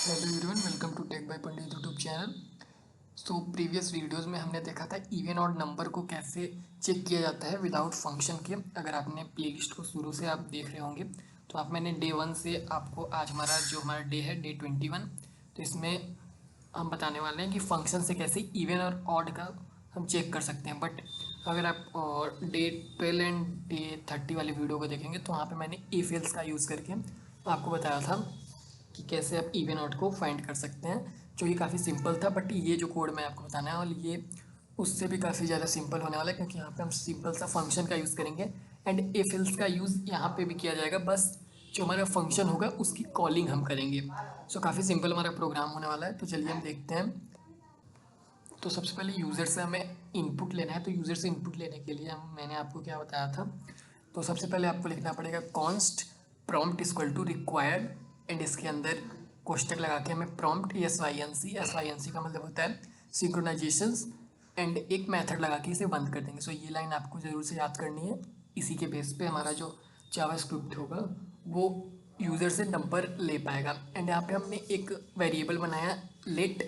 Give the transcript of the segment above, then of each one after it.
Hello everyone, welcome to tech by Pandit YouTube channel. So previous videos में हमने देखा था इवन और नंबर को कैसे चेक किया जाता है विदाउट फंक्शन के। अगर आपने प्लेलिस्ट को शुरू से आप देख रहे होंगे तो आप मैंने डे 1 से आपको आज हमारा डे है डे 21। तो इसमें हम बताने वाले हैं कि फंक्शन से कैसे इवन और ऑड का हम चेक कर सकते हैं। बट अगर आप डे 12 एंड डे 30 वाले वीडियो को देखेंगे तो वहाँ पे मैंने इफ एल्स का यूज़ करके आपको बताया था कि कैसे आप इवन आउट को फाइंड कर सकते हैं, जो कि काफ़ी सिंपल था। बट ये जो कोड मैं आपको बताना है और ये उससे भी काफ़ी ज़्यादा सिंपल होने वाला है, क्योंकि यहाँ पे हम सिंपल सा फंक्शन का यूज़ करेंगे एंड इफ एल्स का यूज़ यहाँ पे भी किया जाएगा। बस जो हमारा फंक्शन होगा उसकी कॉलिंग हम करेंगे। सो काफ़ी सिंपल हमारा प्रोग्राम होने वाला है। तो चलिए हम देखते हैं। तो सबसे पहले यूज़र से हमें इनपुट लेना है। तो यूज़र से इनपुट लेने के लिए मैंने आपको क्या बताया था। तो सबसे पहले आपको लिखना पड़ेगा const prompt equal to required and इसके अंदर कोष्टक लगा के हमें prompt S Y N C का मतलब होता है सिंक्रोनाइजेशंस एंड एक मेथड लगा के इसे बंद कर देंगे। सो ये लाइन आपको ज़रूर से याद करनी है। इसी के बेस पे हमारा जो जावास्क्रिप्ट होगा वो यूज़र से नंबर ले पाएगा। एंड यहाँ पे हमने एक वेरिएबल बनाया लेट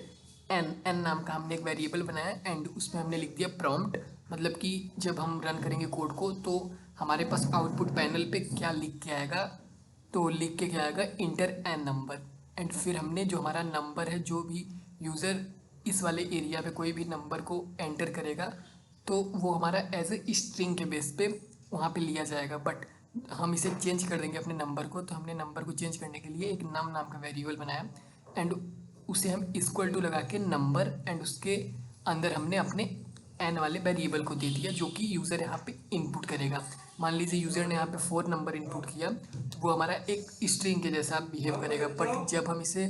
एन नाम का हमने एक वेरिएबल बनाया एंड उसमें हमने लिख दिया प्रॉम्प्ट। मतलब कि जब हम रन करेंगे कोड को तो हमारे पास आउटपुट पैनल पे क्या लिख के आएगा। तो लिख के क्या आएगा, इंटर एन नंबर। एंड फिर हमने जो हमारा नंबर है, जो भी यूज़र इस वाले एरिया पे कोई भी नंबर को एंटर करेगा तो वो हमारा एज ए स्ट्रिंग के बेस पे वहाँ पे लिया जाएगा। बट हम इसे चेंज कर देंगे अपने नंबर को। तो हमने नंबर को चेंज करने के लिए एक नम नाम का वेरिएबल बनाया एंड उसे हम इक्वल टू लगा के नंबर एंड उसके अंदर हमने अपने एन वाले वेरिएबल को दे दिया, जो कि यूज़र यहाँ पे इनपुट करेगा। मान लीजिए यूज़र ने यहाँ पे 4 नंबर इनपुट किया तो वो हमारा एक स्ट्रिंग के जैसा बिहेव करेगा। बट जब हम इसे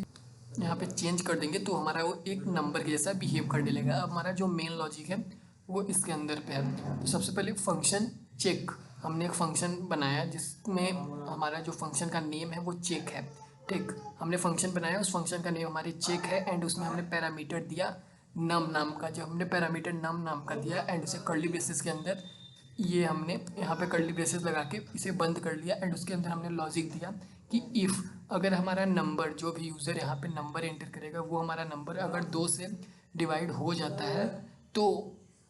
यहाँ पे चेंज कर देंगे तो हमारा वो एक नंबर के जैसा बिहेव करने लगेगा। अब हमारा जो मेन लॉजिक है वो इसके अंदर पे है। तो सबसे पहले फंक्शन चेक, हमने एक फंक्शन बनाया जिसमें हमारा जो फंक्शन का नेम है वो चेक है। ठीक, हमने फंक्शन बनाया, उस फंक्शन का नेम हमारी चेक है एंड उसमें हमने पैरामीटर दिया नम नाम का। जब हमने पैरामीटर नम नाम का दिया एंड उसे कर्ली ब्रेसेस के अंदर ये हमने यहाँ पे कर्ली ब्रेसेस लगा के इसे बंद कर लिया एंड उसके अंदर हमने लॉजिक दिया कि इफ़ अगर हमारा नंबर, जो भी यूज़र यहाँ पे नंबर एंटर करेगा वो हमारा नंबर अगर 2 से डिवाइड हो जाता है तो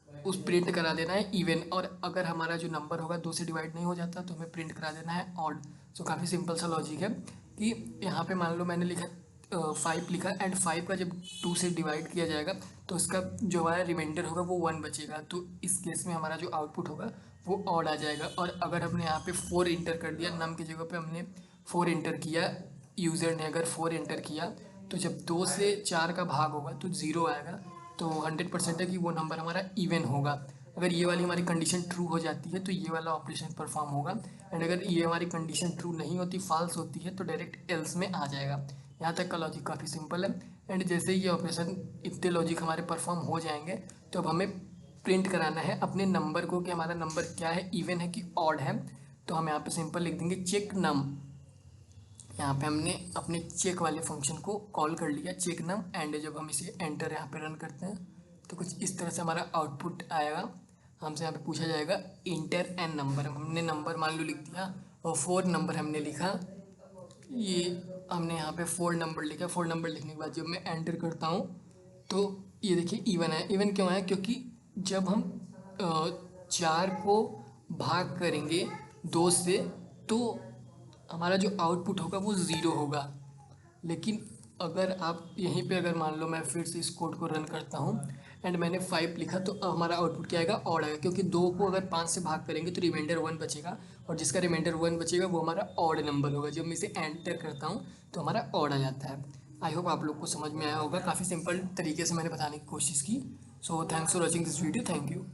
उस प्रिंट करा देना है इवन। और अगर हमारा जो नंबर होगा 2 से डिवाइड नहीं हो जाता तो हमें प्रिंट करा देना है ऑड। सो काफ़ी सिंपल सा लॉजिक है कि यहाँ पे मान लो मैंने लिखा 5 लिखा एंड 5 का जब 2 से डिवाइड किया जाएगा तो उसका जो हमारा रिमाइंडर होगा वो 1 बचेगा। तो इस केस में हमारा जो आउटपुट होगा वो ऑड आ जाएगा। और अगर हमने यहाँ पे 4 इंटर कर दिया, नम की जगह पे हमने 4 इंटर किया, यूज़र ने अगर 4 इंटर किया तो जब 2 से 4 का भाग होगा तो 0 आएगा। तो 100% है कि वो नंबर हमारा इवन होगा। अगर ये वाली हमारी कंडीशन ट्रू हो जाती है तो ये वाला ऑपरेशन परफॉर्म होगा एंड अगर ये हमारी कंडीशन ट्रू नहीं होती, फॉल्स होती है, तो डायरेक्ट एल्स में आ जाएगा। यहाँ तक का लॉजिक काफ़ी सिंपल है। एंड जैसे ही ये ऑपरेशन इतने लॉजिक हमारे परफॉर्म हो जाएंगे तो अब हमें प्रिंट कराना है अपने नंबर को कि हमारा नंबर क्या है, इवन है कि ऑड है। तो हम यहाँ पे सिंपल लिख देंगे चेक नम। यहाँ पे हमने अपने चेक वाले फंक्शन को कॉल कर लिया चेक नम एंड जब हम इसे एंटर यहाँ पे रन करते हैं तो कुछ इस तरह से हमारा आउटपुट आएगा। हमसे यहाँ पे पूछा जाएगा इंटर एन नंबर। हमने नंबर मान लो लिख दिया और 4 नंबर हमने लिखा। ये हमने यहाँ पे 4 नंबर लिखा। 4 नंबर लिखने के बाद जब मैं एंटर करता हूँ तो ये देखिए इवन है। इवन क्यों है? क्योंकि जब हम 4 को भाग करेंगे 2 से तो हमारा जो आउटपुट होगा वो ज़ीरो होगा। लेकिन अगर आप यहीं पे अगर मान लो मैं फिर से इस कोड को रन करता हूँ एंड मैंने 5 लिखा तो हमारा आउटपुट क्या आएगा, ऑड आएगा। क्योंकि 2 को अगर 5 से भाग करेंगे तो रिमाइंडर 1 बचेगा और जिसका रिमाइंडर 1 बचेगा वो हमारा ऑड नंबर होगा। जब मैं इसे एंटर करता हूँ तो हमारा ऑड आ जाता है। आई होप आप लोग को समझ में आया होगा। काफ़ी सिंपल तरीके से मैंने बताने की कोशिश की। So thanks for watching this video. Thank you.